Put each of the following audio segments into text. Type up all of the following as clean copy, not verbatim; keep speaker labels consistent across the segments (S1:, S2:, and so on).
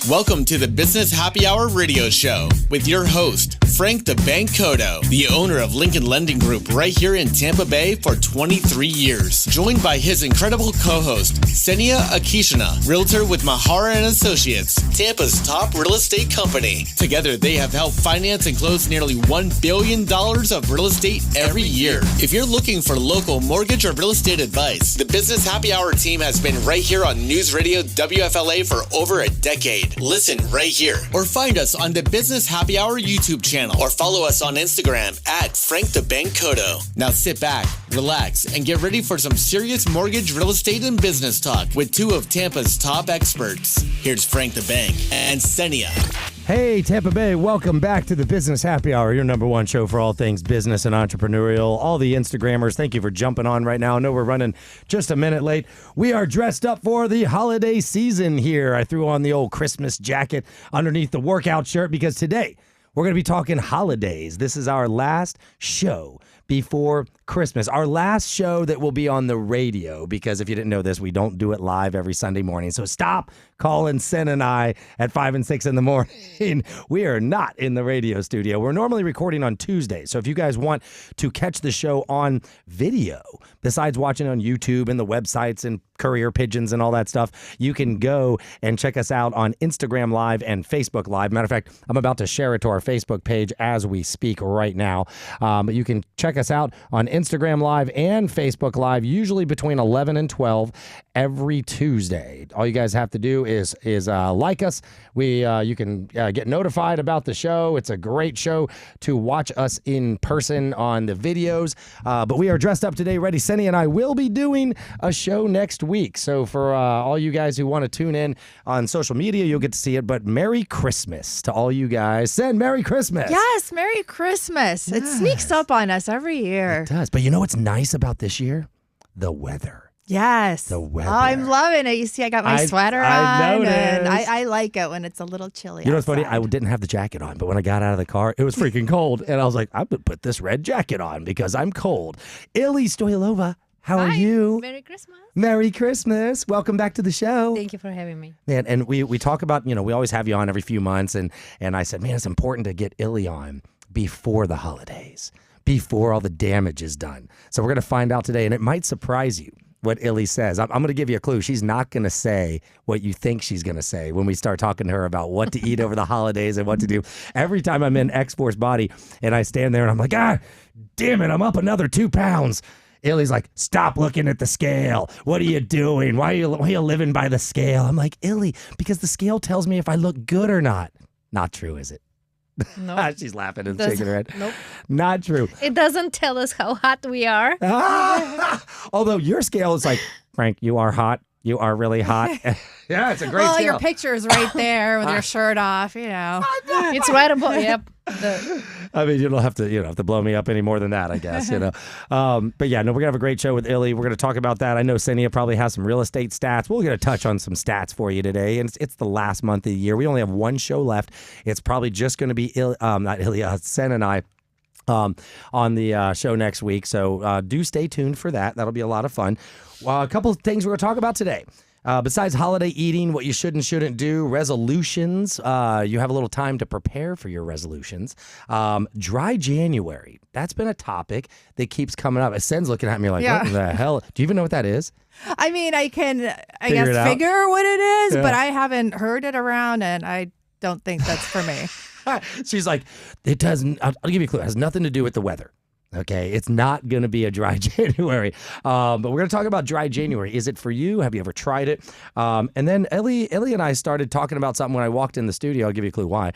S1: Welcome to the Business Happy Hour radio show with your host, Frank the Bank Cotto, the owner of Lincoln Lending Group right here in Tampa Bay for 23 years. Joined by his incredible co-host, Senia Akishina, realtor with Mahara and Associates, Tampa's top real estate company. Together, they have helped finance and close nearly $1 billion of real estate every year. If you're looking for local mortgage or real estate advice, the Business Happy Hour team has been right here on News Radio WFLA for over a decade. Listen right here or find us on the Business Happy Hour YouTube channel or follow us on Instagram at Frank the Bank Cotto. Now sit back, relax, and get ready for some serious mortgage, real estate, and business talk with two of Tampa's top experts. Here's Frank the Bank and Senia.
S2: Hey, Tampa Bay, welcome back to the Business Happy Hour, your number one show for all things business and entrepreneurial. All the Instagrammers, thank you for jumping on right now. I know we're running just a minute late. We are dressed up for the holiday season here. I threw on the old Christmas jacket underneath the workout shirt because today we're going to be talking holidays. This is our last show before Christmas. Our last show that will be on the radio, because if you didn't know this, we don't do it live every Sunday morning. So stop calling Sen and I at 5 and 6 in the morning. We are not in the radio studio. We're normally recording on Tuesdays. So if you guys want to catch the show on video, besides watching on YouTube and the websites and Courier Pigeons and all that stuff, you can go and check us out on Instagram Live and Facebook Live. Matter of fact, I'm about to share it to our Facebook page as we speak right now. But you can check us out on Instagram Live and Facebook Live, usually between 11 and 12 every Tuesday. All you guys have to do is like us. You can get notified about the show. It's a great show to watch us in person on the videos. But we are dressed up today, ready. Seni and I will be doing a show next week. So for all you guys who want to tune in on social media, you'll get to see it. But Merry Christmas to all you guys. Sen, Merry Christmas.
S3: Yes, Merry Christmas. Yes. It sneaks up on us every year.
S2: It does. But you know what's nice about this year? The weather.
S3: Yes.
S2: The weather.
S3: Oh, I'm loving it. You see, I got my sweater on. And I like it when it's a little chilly.
S2: You know what's funny? I didn't have the jacket on, but when I got out of the car, it was freaking cold. And I was like, I'm going to put this red jacket on because I'm cold. ILLY Stoilova, how are you?
S4: Merry Christmas.
S2: Merry Christmas. Welcome back to the show.
S4: Thank you for having me.
S2: Man, and we talk about, we always have you on every few months. And I said, man, it's important to get ILLY on before the holidays, before all the damage is done. So we're going to find out today, and it might surprise you what ILLY says. I'm going to give you a clue. She's not going to say what you think she's going to say when we start talking to her about what to eat over the holidays and what to do. Every time I'm in X-Force Body and I stand there and I'm like, damn it, I'm up another 2 pounds. ILLY's like, stop looking at the scale. What are you doing? Why are you living by the scale? I'm like, ILLY, because the scale tells me if I look good or not. Not true, is it?
S4: Nope.
S2: She's laughing and shaking her head.
S4: Nope.
S2: Not true.
S4: It doesn't tell us how hot we are.
S2: Although your scale is like, Frank, you are hot. You are really hot. Yeah, it's a great scale.
S3: Your picture's right there with your shirt off,
S4: It's right above. Yep.
S2: I mean, you don't have to blow me up any more than that, I guess, But yeah, no, we're going to have a great show with ILLY. We're going to talk about that. I know Senia probably has some real estate stats. We're going to touch on some stats for you today. And it's the last month of the year. We only have one show left. It's probably just going to be Sen and I on the show next week. So do stay tuned for that. That'll be a lot of fun. A couple of things we're going to talk about today. Besides holiday eating, what you should and shouldn't do, resolutions, you have a little time to prepare for your resolutions. Dry January, that's been a topic that keeps coming up. Sen's looking at me like, What the hell? Do you even know what that is?
S3: I mean, I can, figure what it is, but I haven't heard it around, and I don't think that's for me.
S2: She's like, it doesn't, I'll give you a clue. It has nothing to do with the weather. Okay, it's not going to be a dry January, but we're going to talk about dry January. Is it for you? Have you ever tried it? And then ILLY and I started talking about something when I walked in the studio. I'll give you a clue why.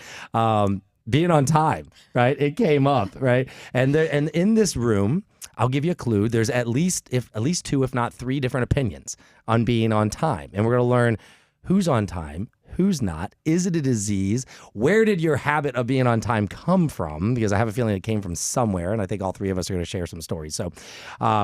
S2: Being on time, right? It came up, right? And in this room, I'll give you a clue. There's at least 2, if not 3 different opinions on being on time, and we're going to learn who's on time, who's not. Is it a disease? Where did your habit of being on time come from? Because I have a feeling it came from somewhere, and I think all 3 of us are going to share some stories. So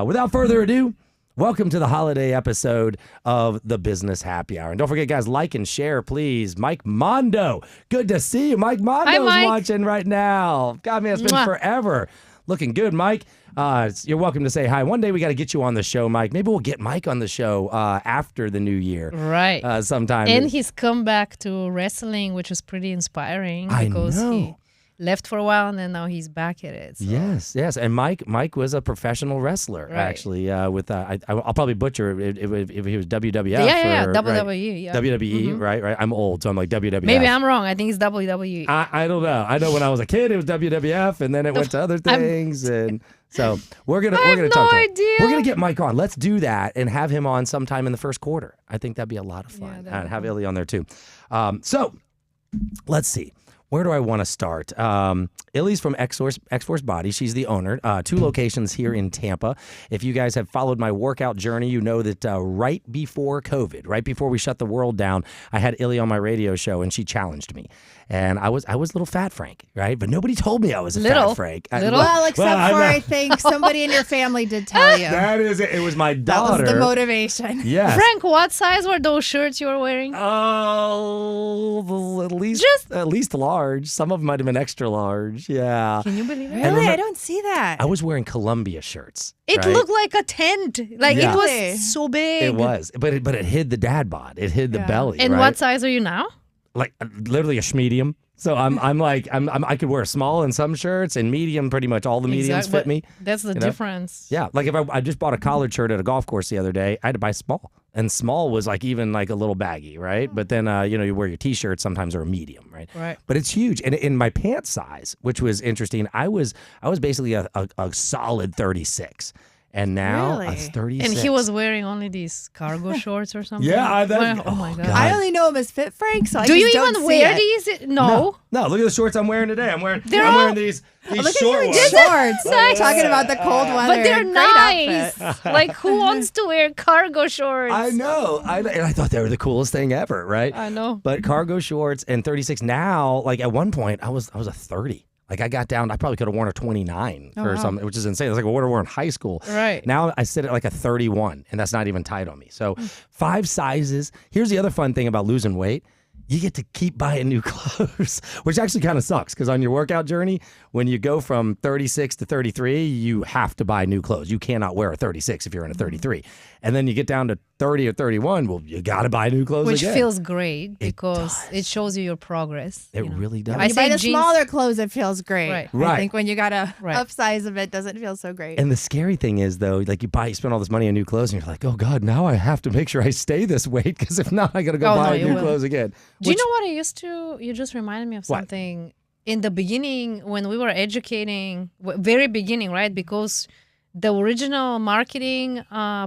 S2: without further ado, welcome to the holiday episode of the Business Happy Hour. And don't forget, guys, like and share, please. Mike Mondo. Good to see you. Mike Mondo's watching right now. God, man, it's been forever. Looking good, Mike. You're welcome to say hi. One day we got to get you on the show, Mike. Maybe we'll get Mike on the show after the new year.
S4: Right.
S2: Sometime.
S4: And he's come back to wrestling, which is pretty inspiring
S2: I
S4: because
S2: know.
S4: he left for a while and then now he's back at it. So.
S2: Yes. And Mike was a professional wrestler,
S4: Right.
S2: actually. With I'll probably butcher it if he was WWF.
S4: Yeah,
S2: or,
S4: WWE.
S2: Right?
S4: Yeah.
S2: WWE, right? I'm old, so I'm like WWF.
S4: Maybe I'm wrong. I think it's WWE.
S2: I don't know. I know when I was a kid, it was WWF, and then it went to other things, and so we're gonna
S4: no
S2: talk to him.
S4: idea.
S2: We're gonna get Mike on. Let's do that and have him on sometime in the first quarter. I think that'd be a lot of fun.
S4: Yeah,
S2: And have Illy on there too. So let's see. Where do I want to start? Illy's from X-Force Body. She's the owner. 2 locations here in Tampa. If you guys have followed my workout journey, you know that right before COVID, right before we shut the world down, I had Illy on my radio show, and she challenged me. And I was little fat Frank, right? But nobody told me I was a fat Frank.
S3: Well, except for I think somebody in your family did tell you.
S2: That is it. It was my daughter.
S3: That was the motivation.
S2: Yes.
S4: Frank, what size were those shirts you were wearing?
S2: Oh, at least large. Some of them might have been extra large. Yeah.
S4: Can you believe it?
S3: Really? I don't see that.
S2: I was wearing Columbia shirts.
S4: It
S2: right?
S4: looked like a tent. Like
S2: Yeah.
S4: it was so big.
S2: It was, but it hid the dad bod. It hid the belly.
S4: And
S2: right?
S4: what size are you now?
S2: Like literally a medium. So I could wear small in some shirts and medium. Pretty much all the mediums fit me.
S4: That's the
S2: you know?
S4: difference.
S2: Yeah, like if I just bought a collared shirt at a golf course the other day, I had to buy small, and small was like even like a little baggy, right? But then you wear your t-shirts sometimes are a medium, right?
S4: Right.
S2: But it's huge, and in my pant size, which was interesting, I was basically a solid 36. And now
S3: Really?
S2: it's 36.
S4: And he was wearing only these cargo shorts or something.
S2: Yeah,
S4: oh my god.
S3: I only know him as Fit Frank, so I
S4: Do
S3: just
S4: you
S3: don't
S4: even
S3: see
S4: wear
S3: it.
S4: these? No.
S2: No, look at the shorts I'm wearing today. I'm wearing these
S3: Look
S2: short
S3: at
S2: ones.
S3: your shorts.
S4: Nice.
S3: Talking about the cold weather.
S4: But they're
S3: Great
S4: nice.
S3: outfit.
S4: Like who wants to wear cargo shorts?
S2: I know. And I thought they were the coolest thing ever, right?
S4: I know.
S2: But cargo shorts and 36 now, like at one point I was a 30. Like I got down, I probably could have worn a 29 or something, which is insane. It's like what I wore in high school.
S4: Right.
S2: Now I sit at like a 31, and that's not even tight on me. So 5 sizes. Here's the other fun thing about losing weight. You get to keep buying new clothes, which actually kind of sucks because on your workout journey, when you go from 36 to 33, you have to buy new clothes. You cannot wear a 36 if you're in a 33. And then you get down to 30 or 31, well, you got to buy new clothes
S4: Which
S2: again.
S4: feels great because it shows you your progress.
S2: It really does.
S3: When you buy
S4: say
S3: the
S4: jeans-
S3: smaller clothes, it feels great.
S4: Right.
S2: Right.
S3: I think when you got to
S4: Right.
S3: upsize of it, doesn't feel so great.
S2: And the scary thing is, though, like you spend all this money on new clothes, and you're like, oh God, now I have to make sure I stay this weight because if not, I got to go
S4: Oh,
S2: buy
S4: no, you
S2: new
S4: will.
S2: clothes again.
S4: Do you know what I used to? You just reminded me of
S2: What?
S4: something. In the beginning, when we were educating, very beginning, right? Because the original marketing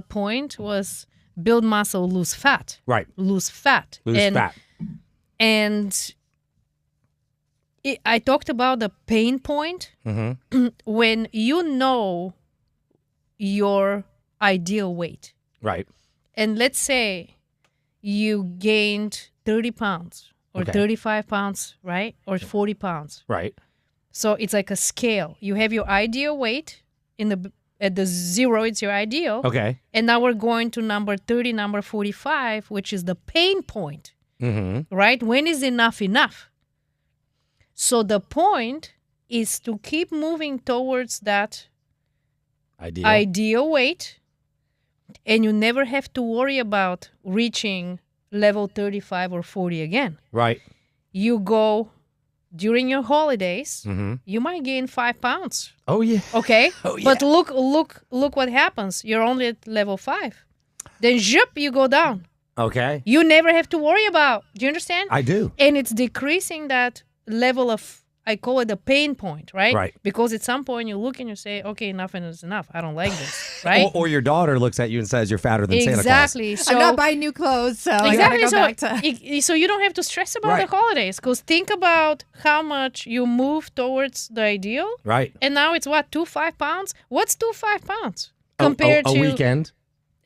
S4: point was build muscle, lose fat.
S2: Right.
S4: Lose fat.
S2: Lose fat.
S4: And I talked about the pain point.
S2: Mm-hmm.
S4: When you know your ideal weight,
S2: Right.
S4: and let's say you gained 30 pounds or
S2: Okay.
S4: 35 pounds, right? Or 40 pounds.
S2: Right.
S4: So it's like a scale. You have your ideal weight at the 0, it's your ideal.
S2: Okay.
S4: And now we're going to number 30, number 45, which is the pain point,
S2: Mm-hmm.
S4: right? When is enough enough? So the point is to keep moving towards that ideal weight, and you never have to worry about reaching level 35 or 40 again.
S2: Right.
S4: You go during your holidays,
S2: Mm-hmm.
S4: you might gain 5 pounds.
S2: Oh, yeah.
S4: Okay?
S2: Oh, yeah.
S4: But look what happens. You're only at level 5. Then zip, you go down.
S2: Okay.
S4: You never have to worry about. Do you understand?
S2: I do.
S4: And it's decreasing that level of, I call it the pain point, right?
S2: Right.
S4: Because at some point you look and you say, okay, enough is enough. I don't like this, right?
S2: Or your daughter looks at you and says you're fatter than Santa Claus.
S4: Exactly. So,
S3: I'm not buying new clothes, so I gotta
S4: exactly.
S3: go
S4: So,
S3: back to.
S4: so you don't have to stress about
S2: Right.
S4: the holidays because think about how much you move towards the ideal.
S2: Right.
S4: And now it's what, 5 pounds? What's 5 pounds
S2: A-
S4: compared
S2: a
S4: to
S2: weekend.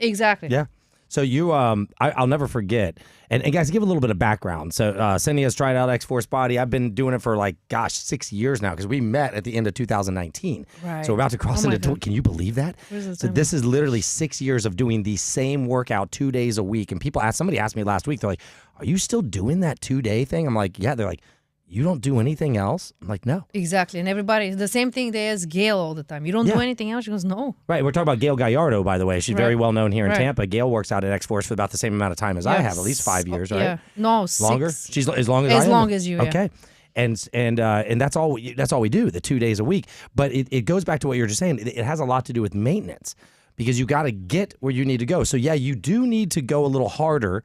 S4: Exactly.
S2: Yeah. So you, I'll never forget. And guys, give a little bit of background. So Cindy has tried out X-Force Body. I've been doing it for 6 years now because we met at the end of 2019.
S4: Right.
S2: So we're about to cross
S4: Oh my
S2: into.
S4: God.
S2: Can you believe that?
S4: Where's the
S2: So
S4: time?
S2: this is literally 6 years of doing the same workout 2 days a week. And somebody asked me last week, they're like, "Are you still doing that 2-day thing?" I'm like, "Yeah." They're like, you don't do anything else? I'm like, no.
S4: Exactly. And everybody, the same thing they ask Gail all the time. You don't do anything else? She goes, no.
S2: Right. We're talking about Gail Gallardo, by the way. She's very well known here in
S4: Right.
S2: Tampa. Gail works out at X-Force for about the same amount of time as I have, at least 5 years, right?
S4: Yeah. No,
S2: Longer?
S4: 6.
S2: She's as long as I am?
S4: As long as you, yeah.
S2: Okay. And that's all we do, the 2 days a week. But it goes back to what you were just saying. It has a lot to do with maintenance because you got to get where you need to go. So, yeah, you do need to go a little harder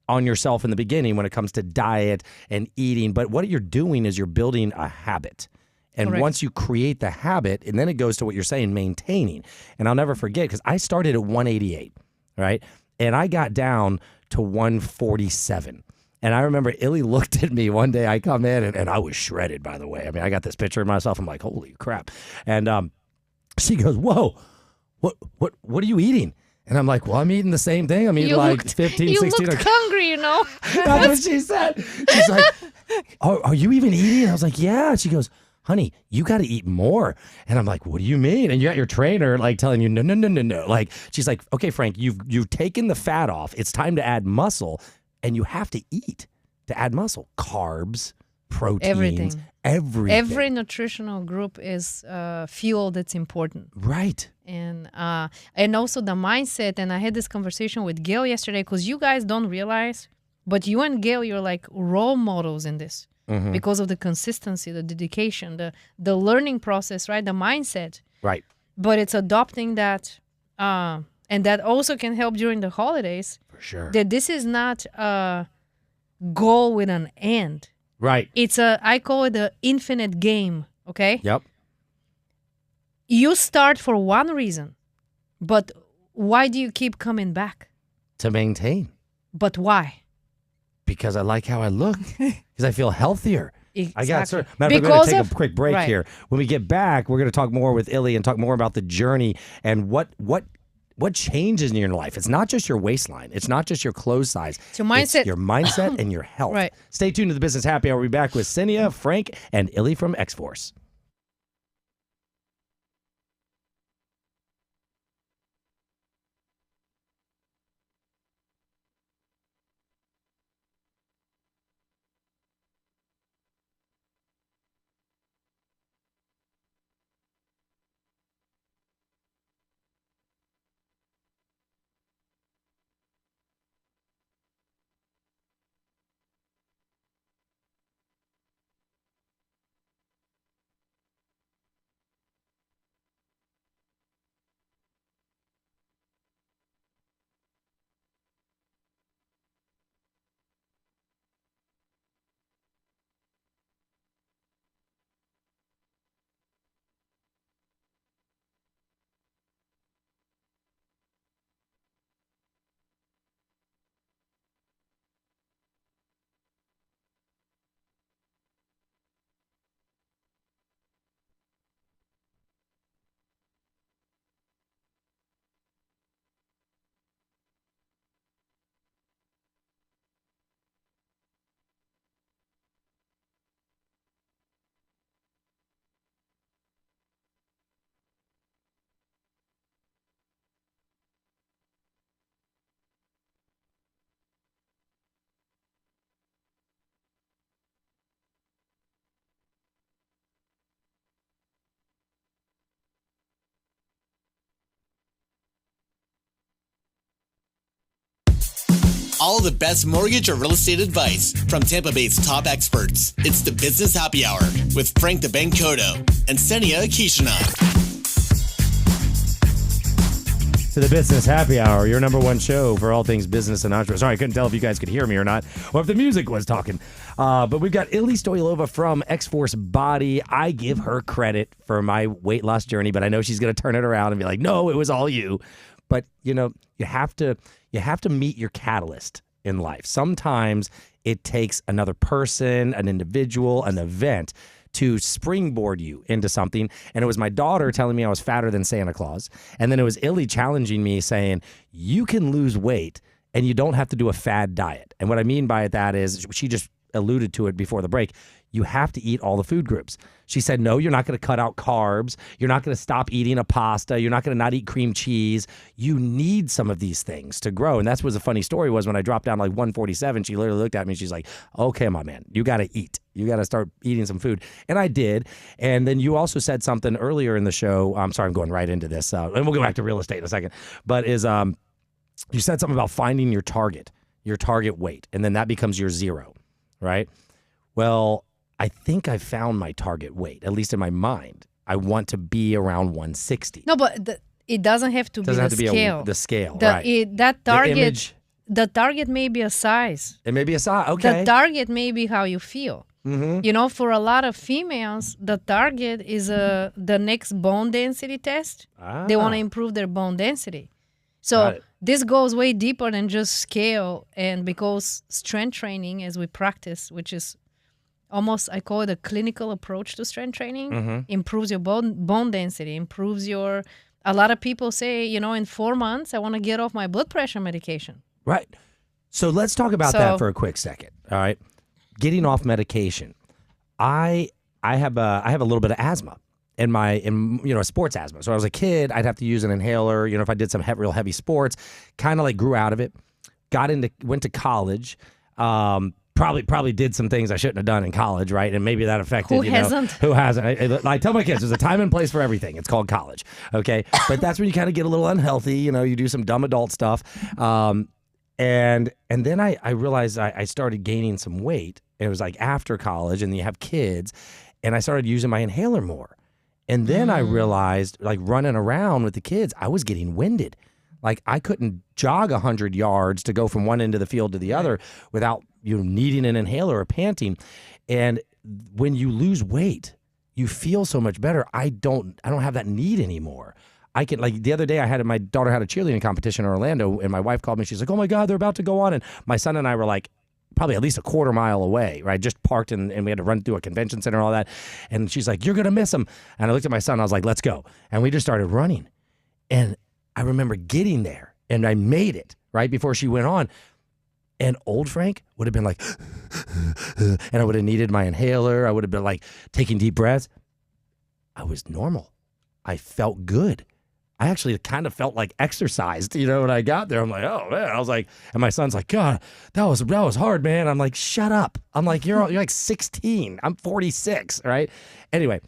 S2: on yourself in the beginning when it comes to diet and eating. But what you're doing is you're building a habit. And
S4: Correct.
S2: once you create the habit, and then it goes to what you're saying, maintaining. And I'll never forget because I started at 188, right? And I got down to 147. And I remember Illy looked at me one day. I come in, and I was shredded, by the way. I mean, I got this picture of myself. I'm like, holy crap. And she goes, whoa, what are you eating? And I'm like, well, I'm eating the same thing. I'm eating like 15,
S4: you
S2: 16.
S4: You looked hungry, you know.
S2: That's what she said. She's like, are you even eating? I was like, yeah. She goes, honey, you got to eat more. And I'm like, what do you mean? And you got your trainer like telling you, no. Like, she's like, okay, Frank, you've taken the fat off. It's time to add muscle. And you have to eat to add muscle. Carbs, proteins, everything.
S4: Every nutritional group is fuel that's important.
S2: Right.
S4: And also the mindset. And I had this conversation with Gail yesterday because you guys don't realize, but you and Gail, you're like role models in this because of the consistency, the dedication, the learning process, right? The mindset.
S2: Right.
S4: But it's adopting that, and that also can help during the holidays.
S2: For sure.
S4: That this is not a goal with an end.
S2: Right.
S4: It's I call it the infinite game, okay?
S2: Yep.
S4: You start for one reason, but why do you keep coming back?
S2: To maintain.
S4: But why?
S2: Because I like how I look. Because I feel healthier.
S4: Exactly.
S2: I got sir. Matter of fact, we're going to take a quick break here. When we get back, we're going to talk more with Illy and talk more about the journey and what changes in your life. It's not just your waistline. It's not just your clothes size.
S4: It's your mindset.
S2: It's your mindset and your health.
S4: Right.
S2: Stay tuned to the Business Happy Hour. We'll be back with Cinia, Frank, and Illy from X-Force.
S1: All the best mortgage or real estate advice from Tampa Bay's top experts. It's the Business Happy Hour with Frank the Bank Cotto and Cinia Kishina.
S2: To the Business Happy Hour, your number one show for all things business and entrepreneurs. Sorry, I couldn't tell if you guys could hear me or not, or if the music was talking. But we've got Illy Stoilova from X-Force Body. I give her credit for my weight loss journey, but I know she's going to turn it around and be like, no, it was all you. But, you know, you have to meet your catalyst in life. Sometimes it takes another person, an individual, an event to springboard you into something. And it was my daughter telling me I was fatter than Santa Claus. And then it was Illy challenging me saying, you can lose weight and you don't have to do a fad diet. And what I mean by that is, she just alluded to it before the break, you have to eat all the food groups. She said, no, you're not going to cut out carbs. You're not going to stop eating a pasta. You're not going to not eat cream cheese. You need some of these things to grow. And that's what the funny story was when I dropped down like 147. She literally looked at me. She's like, okay, my man, you got to eat. You got to start eating some food. And I did. And then you also said something earlier in the show. I'm sorry, I'm going right into this. And we'll go back to real estate in a second. But you said something about finding your target weight, and then that becomes your zero, right? Well, I think I found my target weight, at least in my mind. I want to be around 160.
S4: No, but it doesn't have to be the scale.
S2: The scale, right.
S4: That target,
S2: the image,
S4: the target may be a size.
S2: It may be a size, okay.
S4: The target may be how you feel.
S2: Mm-hmm.
S4: You know, for a lot of females, the target is the next bone density test. They want to improve their bone density. So this goes way deeper than just scale. And because strength training, as we practice, which is almost, I call it a clinical approach to strength training, improves your bone density, improves your... A lot of people say, you know, in 4 months, I want to get off my blood pressure medication.
S2: Right. So let's talk about that for a quick second. All right. Getting off medication. I have a little bit of asthma in sports asthma. So when I was a kid, I'd have to use an inhaler. You know, if I did some real heavy sports, kind of like grew out of it. Went to college. Probably did some things I shouldn't have done in college, right? And maybe that affected,
S4: Who hasn't?
S2: Who hasn't? I tell my kids, there's a time and place for everything. It's called college, okay? But that's when you kind of get a little unhealthy. You know, you do some dumb adult stuff. And then I realized I started gaining some weight. It was like after college, and you have kids, and I started using my inhaler more. And then I realized, like running around with the kids, I was getting winded. Like I couldn't jog 100 yards to go from one end of the field to the other without needing an inhaler or panting. And when you lose weight, you feel so much better. I don't have that need anymore. I can, like the other day, my daughter had a cheerleading competition in Orlando, and my wife called me. She's like, "Oh my God, they're about to go on!" And my son and I were like, probably at least a quarter mile away, right? Just parked and we had to run through a convention center and all that. And she's like, "You're gonna miss them." And I looked at my son. And I was like, "Let's go!" And we just started running. And I remember getting there, and I made it right before she went on. And old Frank would have been like, and I would have needed my inhaler. I would have been like taking deep breaths. I was normal. I felt good. I actually kind of felt like exercised, when I got there. I'm like, oh man. I was like, and my son's like, God, that was hard, man. I'm like, shut up. I'm like, you're like 16. I'm 46, right? Anyway,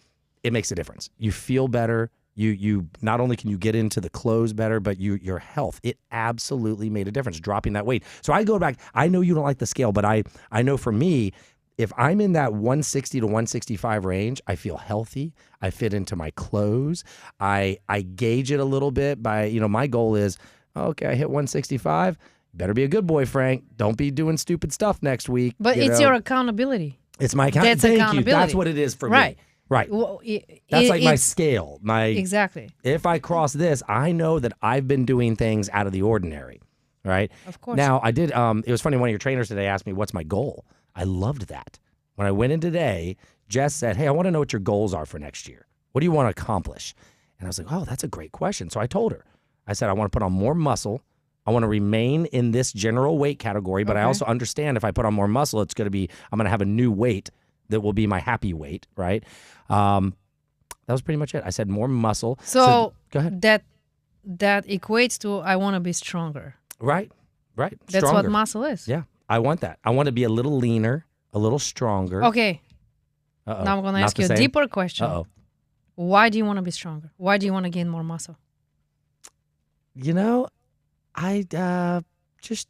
S2: it makes a difference. You feel better. You not only can you get into the clothes better, but your health, it absolutely made a difference, dropping that weight. So I go back, I know you don't like the scale, but I know for me, if I'm in that 160 to 165 range, I feel healthy. I fit into my clothes. I gauge it a little bit by, my goal is, okay, I hit 165. Better be a good boy, Frank. Don't be doing stupid stuff next week.
S4: But it's your accountability.
S2: It's my accountability.
S4: That's
S2: Thank you. That's what it is for me. Right.
S4: Well,
S2: that's like my scale.
S4: Exactly.
S2: If I cross this, I know that I've been doing things out of the ordinary, right?
S4: Of course.
S2: Now, I did, it was funny, one of your trainers today asked me, what's my goal? I loved that. When I went in today, Jess said, hey, I want to know what your goals are for next year. What do you want to accomplish? And I was like, oh, that's a great question. So I told her, I said, I want to put on more muscle. I want to remain in this general weight category, but I also understand if I put on more muscle, I'm going to have a new weight that will be my happy weight, right? That was pretty much it. I said more muscle.
S4: So
S2: go ahead.
S4: That equates to I want to be stronger.
S2: Right.
S4: That's
S2: stronger.
S4: what muscle is.
S2: Yeah, I want that. I want to be a little leaner, a little stronger.
S4: Okay. Now I'm going to ask you a deeper question. Why do you want to be stronger? Why do you want to gain more muscle?
S2: I just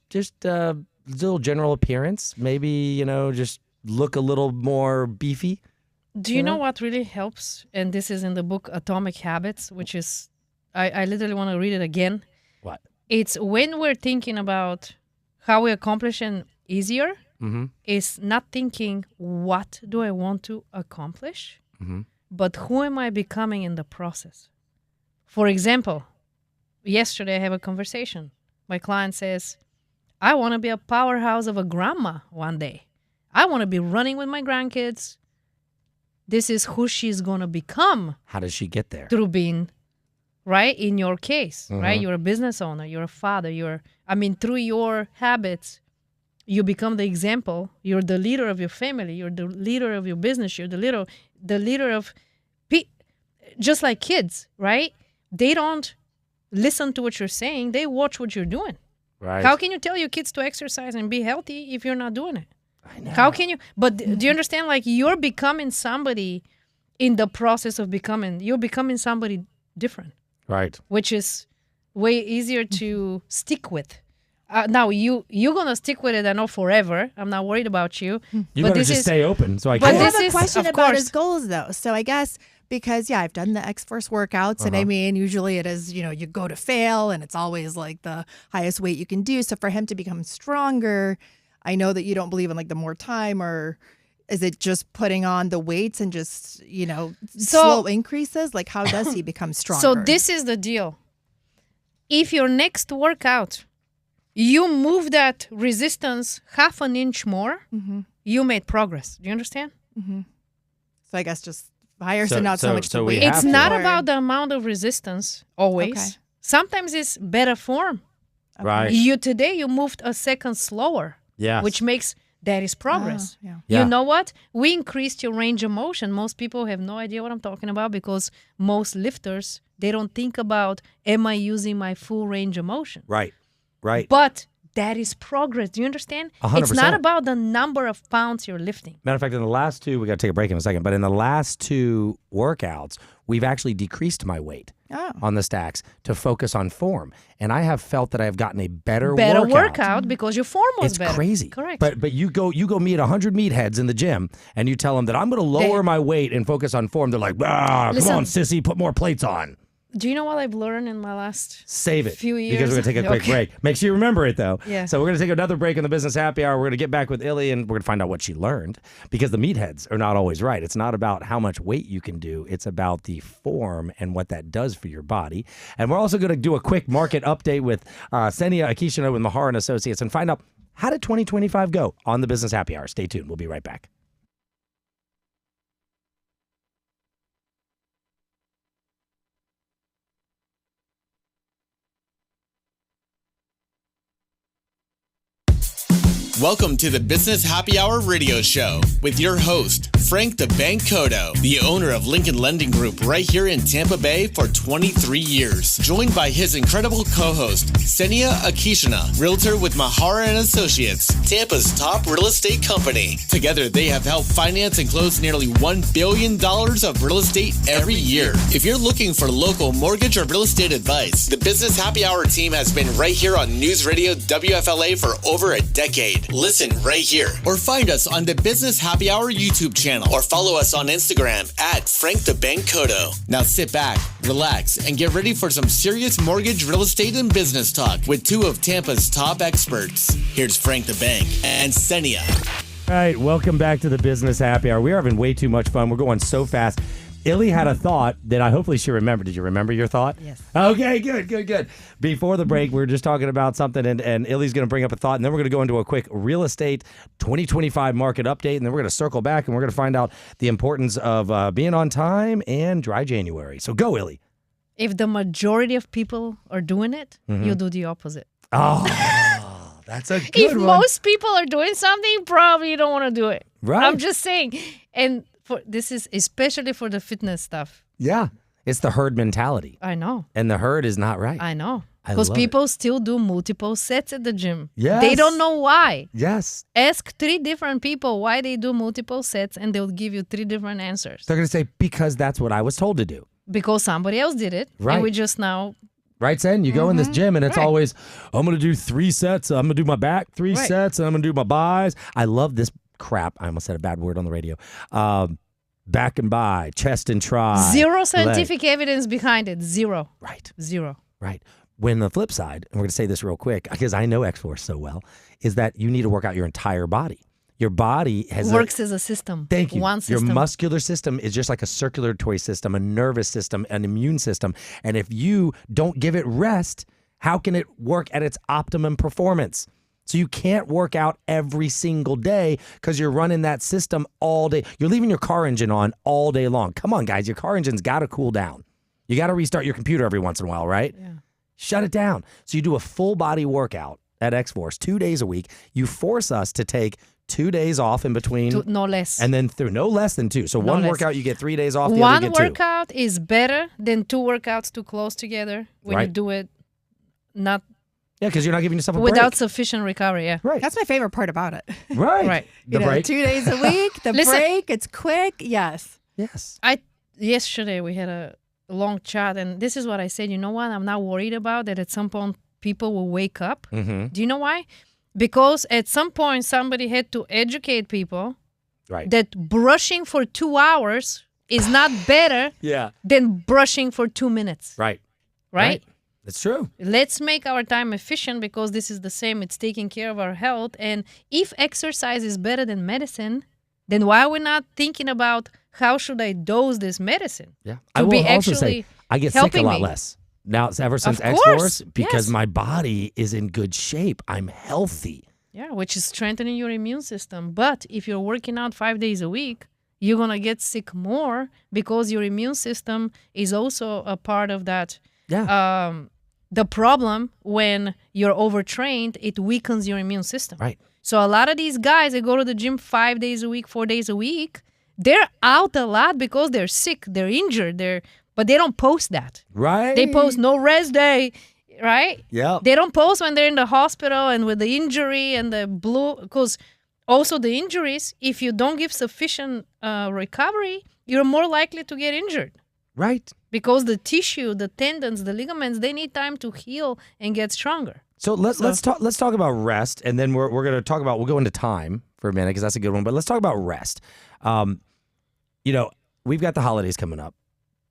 S2: little general appearance. Maybe, just look a little more beefy.
S4: Do you know what really helps? And this is in the book Atomic Habits, which is, I literally want to read it again.
S2: What?
S4: It's when we're thinking about how we accomplish an easier, is not thinking, what do I want to accomplish? But who am I becoming in the process? For example, yesterday I have a conversation. My client says, I want to be a powerhouse of a grandma one day. I want to be running with my grandkids. This is who she's going to become.
S2: How does she get there?
S4: Through being, right? In your case, right? You're a business owner. You're a father. Through your habits, you become the example. You're the leader of your family. You're the leader of your business. You're the leader of, just like kids, right? They don't listen to what you're saying. They watch what you're doing.
S2: Right.
S4: How can you tell your kids to exercise and be healthy if you're not doing it?
S2: I know.
S4: How can you? But do you understand? Like, you're becoming somebody in the process of becoming. You're becoming somebody different,
S2: Right.
S4: which is way easier to stick with. Now you're gonna stick with it. I know forever. I'm not worried about you.
S2: You
S4: but
S2: gotta
S4: this
S2: just
S4: is
S2: stay open. So I
S4: but
S3: I
S2: can't.
S3: have
S4: this
S3: a
S4: is-
S3: question
S4: of
S3: about
S4: course.
S3: his goals, though. So I guess because, yeah, I've done the X-Force workouts, and I mean, usually it is, you go to fail, and it's always like the highest weight you can do. So for him to become stronger, I know that you don't believe in like the more time, or is it just putting on the weights and just, slow increases? Like, how does he become stronger?
S4: So this is the deal. If your next workout, you move that resistance half an inch more, you made progress. Do you understand?
S3: So I guess just higher, so not so much
S2: so
S3: the
S2: we
S3: weight.
S2: have
S4: It's
S2: to.
S4: not
S3: Or-
S4: about the amount of resistance always.
S3: Okay.
S4: Sometimes it's better form.
S2: Right.
S4: Today you moved a second slower,
S2: Yeah.
S4: which makes that is progress.
S3: yeah.
S2: Yeah.
S4: You know what? We increased your range of motion. Most people have no idea what I'm talking about because most lifters, they don't think about, am I using my full range of motion?
S2: Right. Right.
S4: But that is progress. Do you understand?
S2: 100%.
S4: It's not about the number of pounds you're lifting.
S2: Matter of fact, in the last two, we got to take a break in a second, but in the last two workouts, we've actually decreased my weight on the stacks to focus on form. And I have felt that I have gotten a better
S4: workout because your form was
S2: It's
S4: better.
S2: crazy.
S4: Correct.
S2: But you go meet 100 meatheads in the gym and you tell them that I'm going to lower my weight and focus on form. They're like, come
S4: Listen.
S2: on, sissy, put more plates on.
S4: Do you know what I've learned in my last
S2: Save it
S4: few years?
S2: because we're going to take a quick
S4: Okay.
S2: break. Make sure you remember it, though.
S4: Yeah.
S2: So we're going to take another break in the Business Happy Hour. We're going to get back with ILLY, and we're going to find out what she learned because the meatheads are not always right. It's not about how much weight you can do. It's about the form and what that does for your body. And we're also going to do a quick market update with Senia Akishino with Mahar & Associates and find out how did 2025 go on the Business Happy Hour. Stay tuned. We'll be right back.
S1: Welcome to the Business Happy Hour radio show with your host, Frank the Bank Cotto, the owner of Lincoln Lending Group right here in Tampa Bay for 23 years. Joined by his incredible co-host, Senia Akishina, realtor with Mahara & Associates, Tampa's top real estate company. Together, they have helped finance and close nearly $1 billion of real estate every year. If you're looking for local mortgage or real estate advice, the Business Happy Hour team has been right here on News Radio WFLA for over a decade. Listen right here or find us on the Business Happy Hour YouTube channel or follow us on Instagram at Frank the Bank Cotto. Now sit back, relax, and get ready for some serious mortgage, real estate, and business talk with two of Tampa's top experts. Here's Frank the Bank and Senia.
S2: All right, welcome back to the Business Happy Hour. We are having way too much fun. We're going so fast. ILLY had a thought that I hopefully she remembered. Did you remember your thought?
S3: Yes.
S2: Okay, good. Before the break, we were just talking about something, and ILLY's going to bring up a thought, and then we're going to go into a quick real estate 2025 market update, and then we're going to circle back, and we're going to find out the importance of being on time and dry January. So go, ILLY.
S4: If the majority of people are doing it, you do the opposite.
S2: Oh, that's a good
S4: If
S2: one.
S4: most people are doing something, probably you don't want to do it.
S2: Right.
S4: I'm just saying. And this is especially for the fitness stuff.
S2: Yeah, it's the herd mentality,
S4: I know.
S2: and the herd is not right.
S4: I know.
S2: I
S4: Because
S2: love it.
S4: people still do multiple sets at the gym.
S2: Yes.
S4: They don't know why.
S2: Yes.
S4: Ask 3 different people why they do multiple sets and they'll give you 3 different answers.
S2: They're going to say, because that's what I was told to do.
S4: Because somebody else did it.
S2: Right.
S4: And we just now.
S2: Right, Sen? You go in this gym and it's
S4: Right.
S2: always, I'm going to do 3 sets. I'm going to do my back 3
S4: Right.
S2: sets, and I'm going to do my buys. I love this crap. I almost said a bad word on the radio. Back and buy, chest and try.
S4: Zero scientific evidence behind it. Zero.
S2: Right,
S4: Zero.
S2: right. When the flip side, and we're going to say this real quick because I know X-Force so well, is that you need to work out your entire body. Your body has
S4: Works as a system.
S2: Thank you.
S4: One system.
S2: Your muscular system is just like a circulatory system, a nervous system, an immune system. And if you don't give it rest, how can it work at its optimum performance? So you can't work out every single day because you're running that system all day. You're leaving your car engine on all day long. Come on, guys. Your car engine's got to cool down. You got to restart your computer every once in a while, right?
S4: Yeah.
S2: Shut it down. So you do a full body workout at X-Force 2 days a week. You force us to take 2 days off in between.
S4: No less.
S2: And then through no less than 2. So
S4: No
S2: one
S4: less.
S2: workout, you get 3 days off. The other
S4: One
S2: you get 2.
S4: workout is better than 2 workouts too close together when you
S2: Right.
S4: do it not
S2: Yeah, because you're not giving yourself a
S4: without
S2: break.
S4: sufficient recovery. Yeah.
S2: Right.
S3: That's my favorite part about it.
S2: Right.
S4: Right.
S2: The
S3: You know,
S2: break.
S3: 2 days a week, the
S4: Listen.
S3: break, it's quick. Yes.
S2: Yes.
S4: Yesterday we had a long chat, and this is what I said. You know what? I'm not worried about that. At some point, people will wake up.
S2: Mm-hmm.
S4: Do you know why? Because at some point, somebody had to educate people
S2: Right.
S4: that brushing for 2 hours is not better
S2: Yeah.
S4: than brushing for 2 minutes.
S2: Right.
S4: Right?
S2: That's true.
S4: Let's make our time efficient, because this is the same. It's taking care of our health. And if exercise is better than medicine, then why are we not thinking about how should I dose this medicine?
S2: Yeah.
S4: To
S2: I will
S4: be
S2: also say
S4: actually
S2: I get sick a
S4: helping
S2: lot
S4: me.
S2: less. Now, it's ever since
S4: Of
S2: X-Force,
S4: course,
S2: because
S4: yes.
S2: my body is in good shape. I'm healthy.
S4: Yeah, which is strengthening your immune system. But if you're working out 5 days a week, you're going to get sick more, because your immune system is also a part of that.
S2: Yeah.
S4: The problem when you're overtrained, it weakens your immune system.
S2: Right.
S4: So a lot of these guys, they go to the gym 5 days a week, 4 days a week. They're out a lot because they're sick, they're injured, but they don't post that.
S2: Right.
S4: They post no rest day, right?
S2: Yeah.
S4: They don't post when they're in the hospital and with the injury and the blue, because also the injuries, if you don't give sufficient recovery, you're more likely to get injured.
S2: Right.
S4: Because the tissue, the tendons, the ligaments, they need time to heal and get stronger.
S2: So let's talk about rest, and then we're going to talk about, we'll go into time for a minute because that's a good one. But let's talk about rest. We've got the holidays coming up.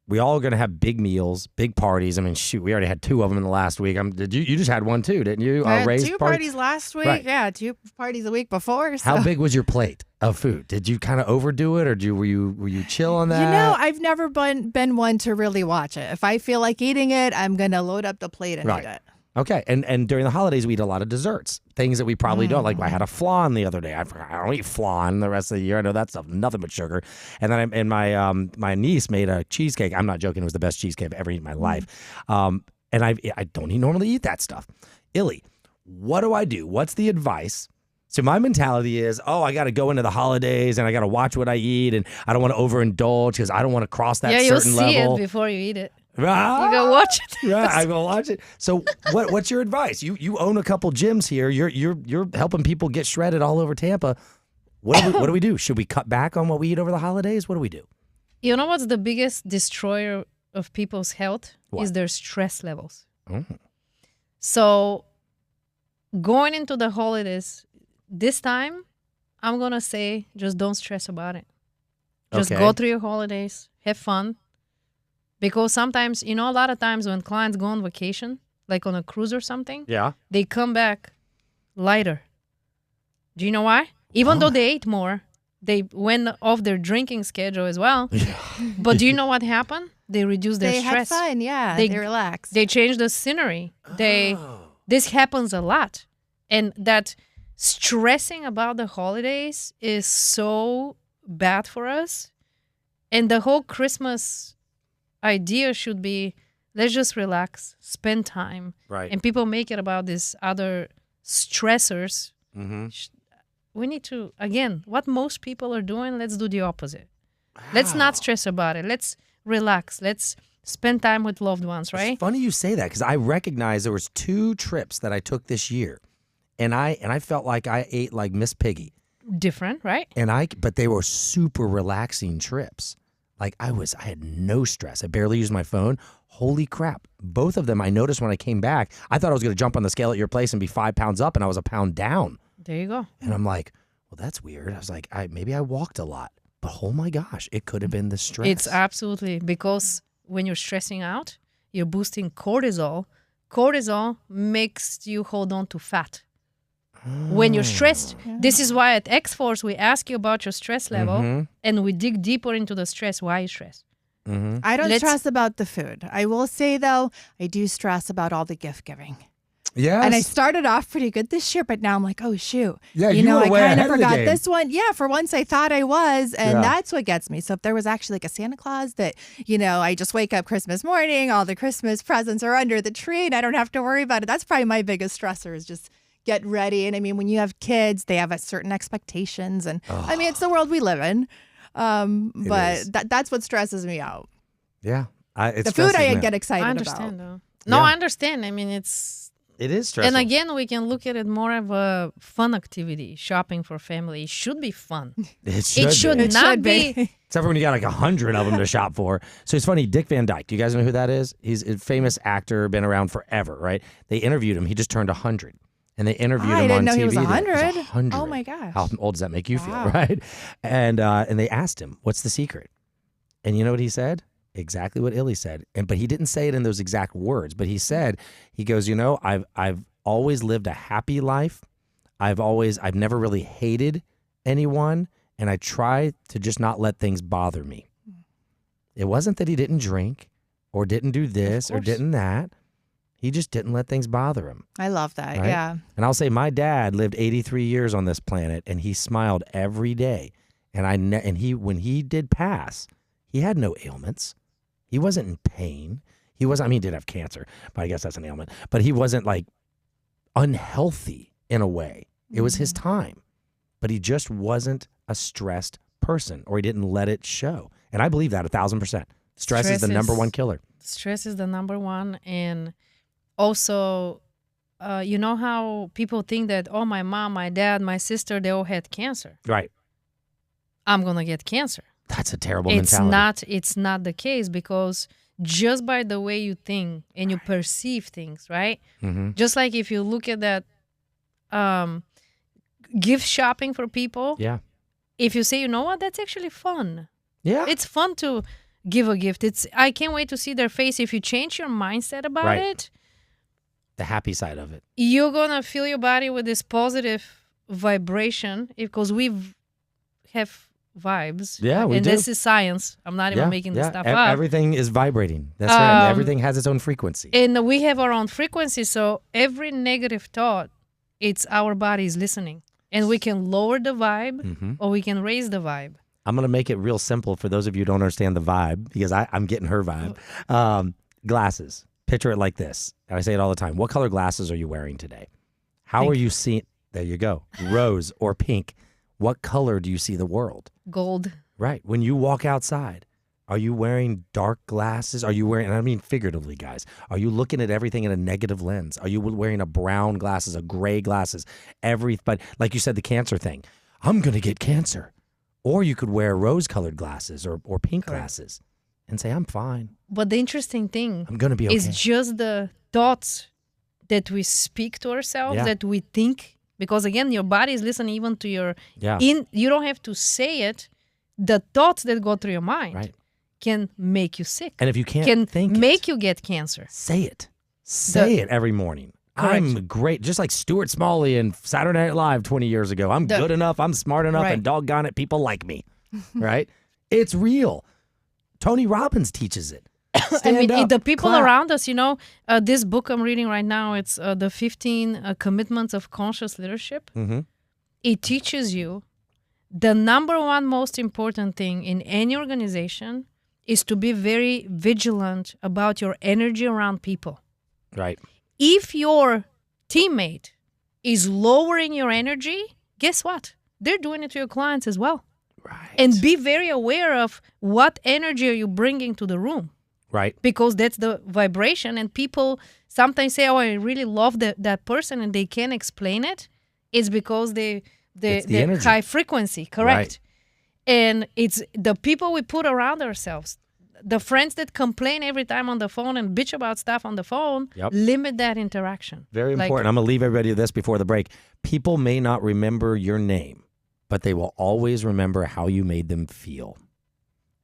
S2: We all are going to have big meals, big parties. I mean, shoot, we already had 2 of them in the last week. You just had one too, didn't you?
S3: I had
S2: Raised
S3: 2
S2: party?
S3: parties last week.
S2: Right.
S3: Yeah, 2 parties a week before. So.
S2: How big was your plate of food? Did you kind of overdo it, or were you chill on that?
S3: You know, I've never been one to really watch it. If I feel like eating it, I'm going to load up the plate and eat it.
S2: Okay, and during the holidays we eat a lot of desserts, things that we probably don't. Like I had a flan the other day. I don't eat flan the rest of the year. I know that's nothing but sugar. And then my niece made a cheesecake. I'm not joking. It was the best cheesecake I've ever eaten in my life. And I don't normally eat that stuff. Illy, what do I do? What's the advice? So my mentality is, I got to go into the holidays and I got to watch what I eat, and I don't want to overindulge because I don't want to cross that
S4: you'll
S2: certain
S4: see
S2: level.
S4: it before you eat it.
S2: Ah!
S4: You go watch it.
S2: Right, I go watch it. So, what's your advice? You own a couple gyms here. You're helping people get shredded all over Tampa. What do we do? Should we cut back on what we eat over the holidays? What do we do?
S4: You know what's the biggest destroyer of people's health?
S2: What?
S4: Is their stress levels.
S2: Oh.
S4: So going into the holidays, this time, I'm going to say just don't stress about it. Just go through your holidays, have fun. Because sometimes, a lot of times when clients go on vacation, like on a cruise or something,
S2: Yeah.
S4: they come back lighter. Do you know why? Even though they ate more, they went off their drinking schedule as well. But do you know what happened? They reduced their
S3: They
S4: stress.
S3: had fun, yeah.
S4: They-
S3: They relaxed.
S4: They changed the scenery. This happens a lot. And that stressing about the holidays is so bad for us. And the whole Christmas idea should be, let's just relax, spend time.
S2: Right.
S4: And people make it about these other stressors.
S2: Mm-hmm.
S4: We need to, again, what most people are doing, let's do the opposite. Let's not stress about it. Let's relax. Let's spend time with loved ones, right?
S2: It's funny you say that, because I recognize there was 2 trips that I took this year, and I felt like I ate like Miss Piggy.
S4: Different, right?
S2: But they were super relaxing trips. Like I had no stress. I barely used my phone. Holy crap. Both of them, I noticed when I came back, I thought I was going to jump on the scale at your place and be 5 pounds up, and I was a pound down.
S4: There you go.
S2: And I'm like, well, that's weird. I was like, maybe I walked a lot. But oh my gosh, it could have been the stress.
S4: It's absolutely, because when you're stressing out, you're boosting cortisol. Cortisol makes you hold on to fat. When you're stressed, this is why at X-Force we ask you about your stress level and we dig deeper into the stress. Why you stress?
S3: I don't stress about the food. I will say, though, I do stress about all the gift giving.
S2: Yes.
S3: And I started off pretty good this year, but now I'm like, oh, shoot.
S2: Yeah,
S3: you
S2: you
S3: know,
S2: were
S3: I
S2: way
S3: kind
S2: ahead
S3: of
S2: of the
S3: forgot
S2: game.
S3: this one. Yeah, for once I thought I was, and
S2: Yeah.
S3: that's what gets me. So if there was actually like a Santa Claus that, I just wake up Christmas morning, all the Christmas presents are under the tree, and I don't have to worry about it. That's probably my biggest stressor, is just get ready. And I mean, when you have kids, they have certain expectations, and I mean, it's the world we live in. But
S2: is.
S3: that's what stresses me out.
S2: Yeah.
S3: The food I get excited
S4: I understand,
S3: about.
S4: though. No,
S2: Yeah.
S4: I understand. I mean, it's
S2: It is stressful.
S4: And again, we can look at it more of a fun activity. Shopping for family. It should be fun.
S2: It should,
S4: It should
S2: be.
S3: It
S4: not
S3: should be.
S4: be.
S2: Except for when you got like 100 of them to shop for. So it's funny, Dick Van Dyke. Do you guys know who that is? He's a famous actor, been around forever, right? They interviewed him. He just turned 100. And they interviewed
S3: I
S2: him
S3: didn't
S2: on
S3: know
S2: TV.
S3: he was
S2: He
S3: 100.
S2: 100.
S3: Oh my gosh.
S2: How old does that make you
S3: Wow.
S2: feel, right? And they asked him, what's the secret? And you know what he said? Exactly what Illy said. But he didn't say it in those exact words. But he said, he goes, I've always lived a happy life. I've never really hated anyone. And I try to just not let things bother me. It wasn't that he didn't drink or didn't do this or didn't that. He just didn't let things bother him.
S3: I love that.
S2: Right?
S3: Yeah.
S2: And I'll say my dad lived 83 years on this planet, and he smiled every day. And when he did pass, he had no ailments. He wasn't in pain. He did have cancer, but I guess that's an ailment. But he wasn't like unhealthy in a way. It was his time. But he just wasn't a stressed person, or he didn't let it show. And I believe that 1,000%. Stress is the number one killer.
S4: Stress is the number one. And also, you know how people think that, oh, my mom, my dad, my sister, they all had cancer.
S2: Right.
S4: I'm going to get cancer.
S2: That's a terrible mentality.
S4: It's not the case, because just by the way you think and you perceive things, right?
S2: Mm-hmm.
S4: Just like if you look at that gift shopping for people.
S2: Yeah.
S4: If you say, you know what, that's actually fun.
S2: Yeah.
S4: It's fun to give a gift. I can't wait to see their face. If you change your mindset about it,
S2: the happy side of it.
S4: you're going to fill your body with this positive vibration, because we have vibes.
S2: Yeah, we
S4: and
S2: do.
S4: this is science. I'm not even making this stuff up.
S2: Everything is vibrating. That's right. Everything has its own frequency.
S4: And we have our own frequency. So every negative thought, it's our bodies listening. And we can lower the vibe or we can raise the vibe.
S2: I'm going to make it real simple for those of you who don't understand the vibe, because I'm getting her vibe. Glasses. Picture it like this. And I say it all the time. What color glasses are you wearing today? How
S4: Pink.
S2: are you seeing? There you go. Rose or pink. What color do you see the world?
S4: Gold.
S2: Right. When you walk outside, are you wearing dark glasses? Are you wearing, and I mean figuratively, guys, are you looking at everything in a negative lens? Are you wearing a brown glasses, a gray glasses, but like you said, the cancer thing, I'm going to get cancer. Or you could wear rose-colored glasses or pink glasses and say, I'm fine.
S4: But the interesting thing
S2: I'm going to be okay.
S4: is just the thoughts that we speak to ourselves, that we think. Because again, your body is listening even to your, you don't have to say it. The thoughts that go through your mind can make you sick.
S2: And if you can't think
S4: make you get cancer.
S2: Say it. Say it every morning.
S4: Correct.
S2: I'm great. Just like Stuart Smalley in Saturday Night Live 20 years ago. I'm good enough. I'm smart enough. And doggone it, people like me. Right? It's real. Tony Robbins teaches it. Stand up,
S4: the people
S2: clap.
S4: around us, this book I'm reading right now, it's the 15 Commitments of Conscious Leadership.
S2: Mm-hmm.
S4: It teaches you the number one most important thing in any organization is to be very vigilant about your energy around people.
S2: Right.
S4: If your teammate is lowering your energy, guess what? They're doing it to your clients as well.
S2: Right.
S4: And be very aware of what energy are you bringing to the room.
S2: Right.
S4: Because that's the vibration. And people sometimes say, oh, I really love that person, and they can't explain it. It's because they're
S2: energy.
S4: high frequency, correct?
S2: Right.
S4: And it's the people we put around ourselves. The friends that complain every time on the phone and bitch about stuff on the phone, limit that interaction.
S2: Very important. I'm going to leave everybody with this before the break. People may not remember your name, but they will always remember how you made them feel.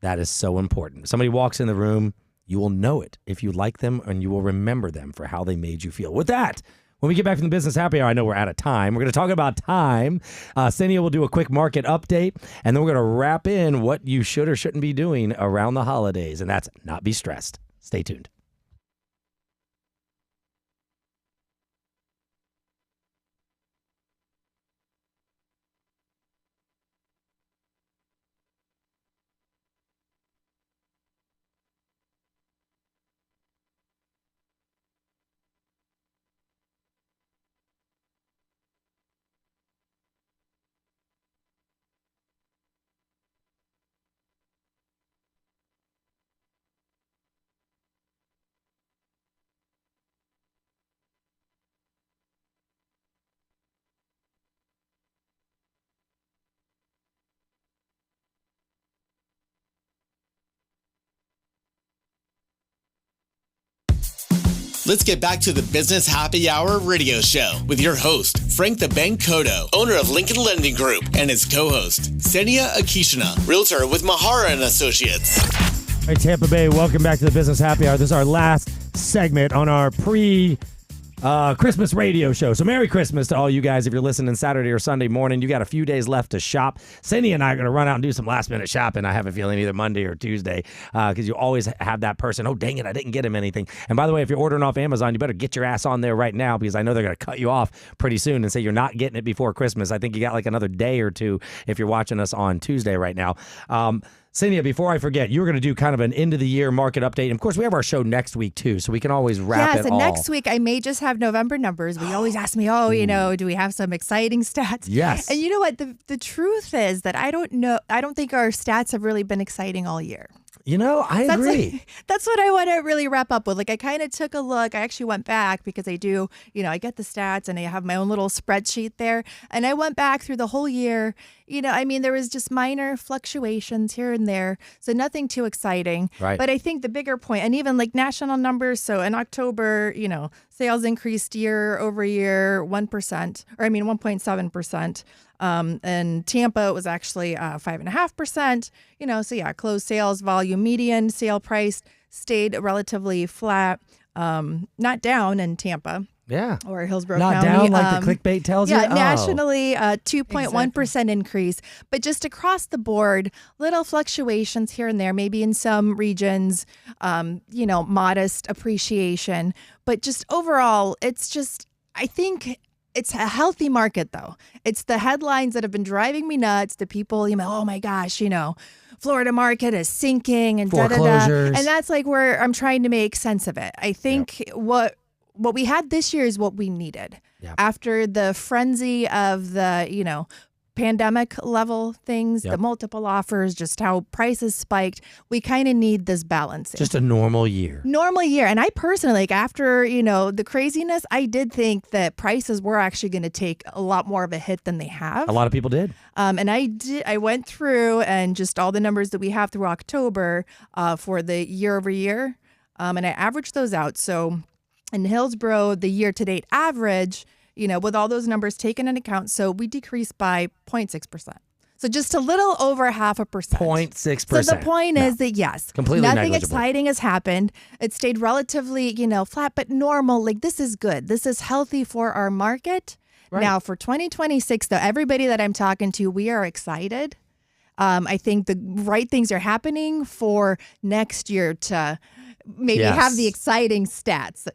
S2: That is so important. If somebody walks in the room, you will know it if you like them, and you will remember them for how they made you feel. With that, when we get back from the Business Happy Hour, I know we're out of time. We're going to talk about time. Cynthia will do a quick market update, and then we're going to wrap in what you should or shouldn't be doing around the holidays, and that's not be stressed. Stay tuned.
S1: Let's get back to the Business Happy Hour radio show with your host, Frank the Bank Cotto, owner of Lincoln Lending Group, and his co-host, Senia Akishina, realtor with Mahara and Associates.
S2: Hey, Tampa Bay, welcome back to the Business Happy Hour. This is our last segment on our Christmas radio show. So Merry Christmas to all you guys. If you're listening Saturday or Sunday morning, you got a few days left to shop. Cindy and I are going to run out and do some last minute shopping. I have a feeling either Monday or Tuesday because you always have that person, oh, dang it, I didn't get him anything. And by the way, if you're ordering off Amazon, you better get your ass on there right now because I know they're going to cut you off pretty soon and say you're not getting it before Christmas. I think you got like another day or two if you're watching us on Tuesday right now. Cynthia, before I forget, you were going to do kind of an end-of-the-year market update. And of course, we have our show next week, too, so we can always wrap it all.
S3: Yeah, so next week, I may just have November numbers. We always ask me, do we have some exciting stats?
S2: Yes.
S3: And you know what? The truth is that I don't know. I don't think our stats have really been exciting all year.
S2: You know, I agree.
S3: That's what I want to really wrap up with. Like, I kind of took a look. I actually went back because I do, I get the stats and I have my own little spreadsheet there. And I went back through the whole year. There was just minor fluctuations here and there. So nothing too exciting.
S2: Right.
S3: But I think the bigger point, and even like national numbers. So in October, sales increased year over year 1.7%. And Tampa, it was actually 5.5%. So yeah, closed sales volume, median sale price stayed relatively flat, not down in Tampa.
S2: Yeah.
S3: Or Hillsborough
S2: Not
S3: County.
S2: down like the clickbait tells you?
S3: Yeah, nationally, 2.1% increase. But just across the board, little fluctuations here and there, maybe in some regions, modest appreciation. But just overall, I think it's a healthy market, though. It's the headlines that have been driving me nuts. The people, oh my gosh, Florida market is sinking and
S2: foreclosures.
S3: And that's like where I'm trying to make sense of it. I think what we had this year is what we needed.
S2: Yep.
S3: After the frenzy of the, pandemic level things, the multiple offers, just how prices spiked, we kind of need this balance.
S2: Just a normal year. And I personally, after, the craziness, I did think that prices were actually going to take a lot more of a hit than they have. A lot of people did.
S3: And I went through and just all the numbers that we have through October for the year over year. And I averaged those out. So in Hillsborough, the year-to-date average, with all those numbers taken into account, so we decreased by 0.6%. So just a little over 0.5%.
S2: 0.6%.
S3: So the point is that, yes,
S2: completely
S3: nothing
S2: negligible.
S3: exciting has happened. It stayed relatively, flat, but normal. Like, this is good. This is healthy for our market.
S2: Right.
S3: Now, for 2026, though, everybody that I'm talking to, we are excited. I think the right things are happening for next year to maybe have the exciting stats,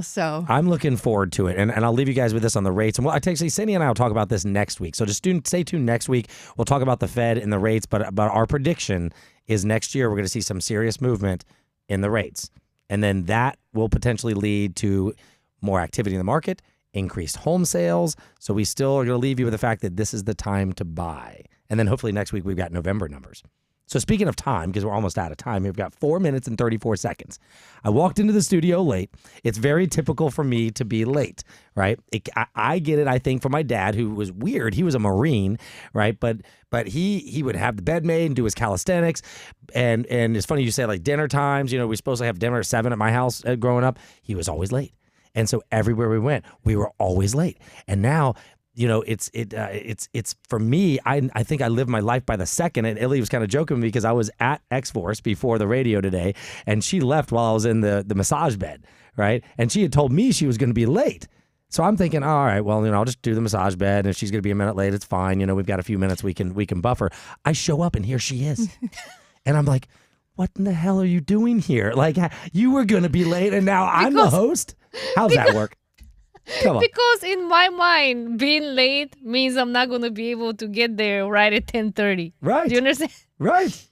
S3: so.
S2: I'm looking forward to it. And I'll leave you guys with this on the rates. And actually, Cindy and I will talk about this next week. So just stay tuned next week. We'll talk about the Fed and the rates. But our prediction is next year we're going to see some serious movement in the rates. And then that will potentially lead to more activity in the market, increased home sales. So we still are going to leave you with the fact that this is the time to buy. And then hopefully next week we've got November numbers. So speaking of time, because we're almost out of time, we've got 4 minutes and 34 seconds. I walked into the studio late. It's very typical for me to be late, right? I get it, I think, from my dad, who was weird. He was a Marine, right? But he would have the bed made and do his calisthenics. And it's funny you say like dinner times. We were supposed to have dinner at 7 at my house growing up. He was always late. And so everywhere we went, we were always late. And now, it's for me, I think I live my life by the second. And Illy was kind of joking with me because I was at X-Force before the radio today, and she left while I was in the massage bed, right? And she had told me she was going to be late. So I'm thinking, all right, well, I'll just do the massage bed, and if she's going to be a minute late, it's fine. We've got a few minutes we can buffer. I show up, and here she is. And I'm like, what in the hell are you doing here? Like, you were going to be late, and now I'm the host? How's that work? Come on.
S4: Because in my mind, being late means I'm not going to be able to get there right at 10:30.
S2: Right.
S4: Do you understand?
S2: Right.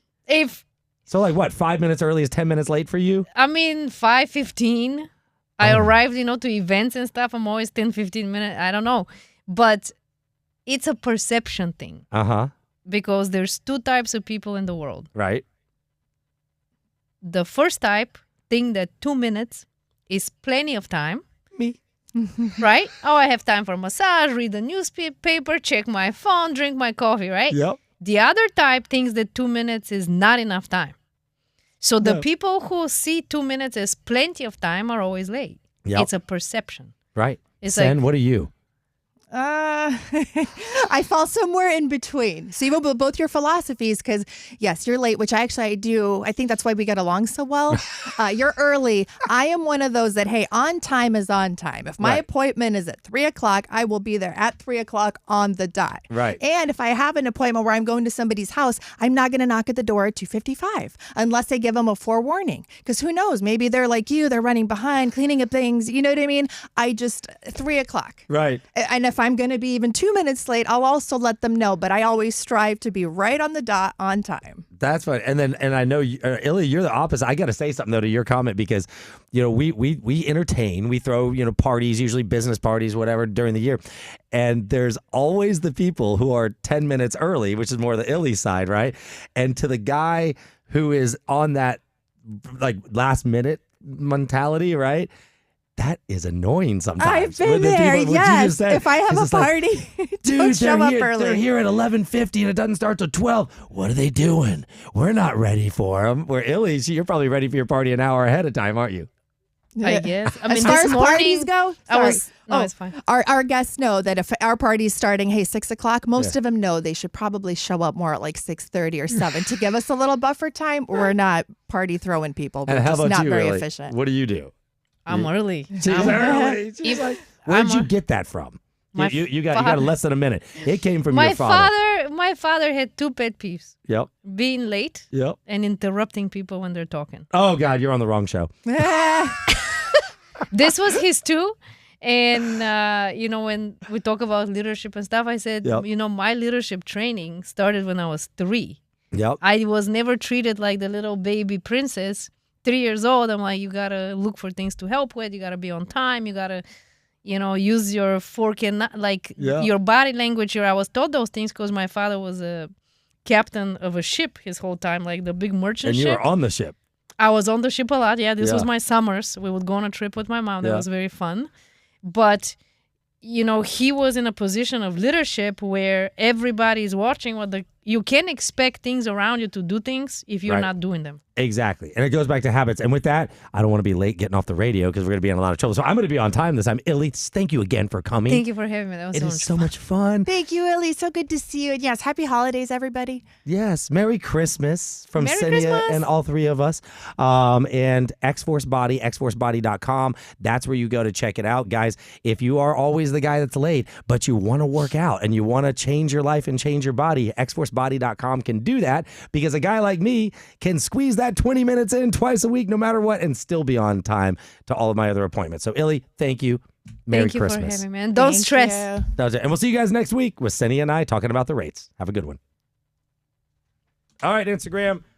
S2: So like what, 5 minutes early is 10 minutes late for you?
S4: 5:15. I arrived, to events and stuff. I'm always 10, 15 minutes. I don't know. But it's a perception thing.
S2: Uh-huh.
S4: Because there's two types of people in the world.
S2: Right.
S4: The first type think that 2 minutes is plenty of time.
S2: Me.
S4: Right? Oh, I have time for massage, read the newspaper, check my phone, drink my coffee, right?
S2: Yep.
S4: The other type thinks that 2 minutes is not enough time. So the people who see 2 minutes as plenty of time are always late.
S2: Yep.
S4: It's a perception.
S2: Right.
S4: It's
S2: Sen,
S4: like,
S2: what are you?
S3: I fall somewhere in between. So even with both your philosophies, because yes, you're late, which I do. I think that's why we get along so well. You're early. I am one of those that, hey, on time is on time. If my
S2: Right.
S3: appointment is at 3:00, I will be there at 3:00 on the dot.
S2: Right.
S3: And if I have an appointment where I'm going to somebody's house, I'm not going to knock at the door at 2:55 unless they give them a forewarning. Because who knows? Maybe they're like you. They're running behind, cleaning up things. You know what I mean? 3:00.
S2: Right.
S3: And if I'm going to be even 2 minutes late, I'll also let them know. But I always strive to be right on the dot on time.
S2: That's fine. And I know, Illy, you're the opposite. I got to say something, though, to your comment because, we entertain. We throw, parties, usually business parties, whatever, during the year. And there's always the people who are 10 minutes early, which is more the Illy side, right? And to the guy who is on that, like, last minute mentality, right? That is annoying sometimes.
S3: I've been
S2: When the
S3: there,
S2: people- what you just
S3: yes.
S2: said,
S3: If I have
S2: it's
S3: a
S2: just like,
S3: party,
S2: dude,
S3: don't show up
S2: they're
S3: early.
S2: here at 11:50 and it doesn't start till 12. What are they doing? We're not ready for them. We're Illy. You're probably ready for your party an hour ahead of time, aren't you?
S4: I guess. I mean,
S3: as far
S4: this
S3: as
S4: morning,
S3: parties go,
S4: it's fine.
S3: Our guests know that if our party's starting, 6:00, most of them know they should probably show up more at like 6:30 or 7 to give us a little buffer time. We're not party throwing people. We're
S2: And how
S3: just
S2: about
S3: not
S2: you,
S3: very
S2: Illy?
S3: efficient.
S2: What do you do?
S4: I'm early.
S2: She's early. She's
S4: If-
S2: like, where'd
S4: I'm
S2: you
S4: a-
S2: get that from?
S4: My
S2: You got less than a minute. It came from
S4: My
S2: your father.
S4: my father had two pet peeves:
S2: Yep.
S4: being late
S2: Yep.
S4: and interrupting people when they're talking.
S2: Oh God, you're on the wrong show.
S4: This was his too. And, when we talk about leadership and stuff, I said,
S2: Yep.
S4: my leadership training started when I was 3.
S2: Yep.
S4: I was never treated like the little baby princess. 3 years old, I'm like, you got to look for things to help with. You got to be on time. You got to, use your fork and your body language. I was taught those things because my father was a captain of a ship his whole time, like the big merchant
S2: And you
S4: ship.
S2: were on the ship.
S4: I was on the ship a lot. Yeah, this was
S2: Yeah.
S4: my summers. We would go on a trip with my mom. That
S2: Yeah.
S4: was very fun. But, he was in a position of leadership where everybody is watching you can expect things around you to do things if you're
S2: Right.
S4: not doing them.
S2: Exactly. And it goes back to habits. And with that, I don't want to be late getting off the radio because we're going to be in a lot of trouble. So I'm going to be on time this time. Illy, thank you again for coming.
S4: Thank you for having me. That was
S2: It
S4: so
S2: is
S4: much
S2: so
S4: fun.
S2: much fun.
S3: Thank you, Illy. So good to see you. And yes, happy holidays, everybody.
S2: Yes. Merry Christmas from
S3: Merry
S2: Cinia
S3: Christmas.
S2: and all three of us. And X-Force Body, xforcebody.com. That's where you go to check it out. Guys, if you are always the guy that's late, but you want to work out and you want to change your life and change your body, xforcebody.com can do that because a guy like me can squeeze that 20 minutes in twice a week no matter what and still be on time to all of my other appointments. So, Illy, thank you. Merry
S4: Thank you
S2: Christmas.
S4: for having me. And don't
S3: Thank
S4: stress.
S3: you.
S2: That was it. And we'll see you guys next week with Cinia and I talking about the rates. Have a good one. All right, Instagram.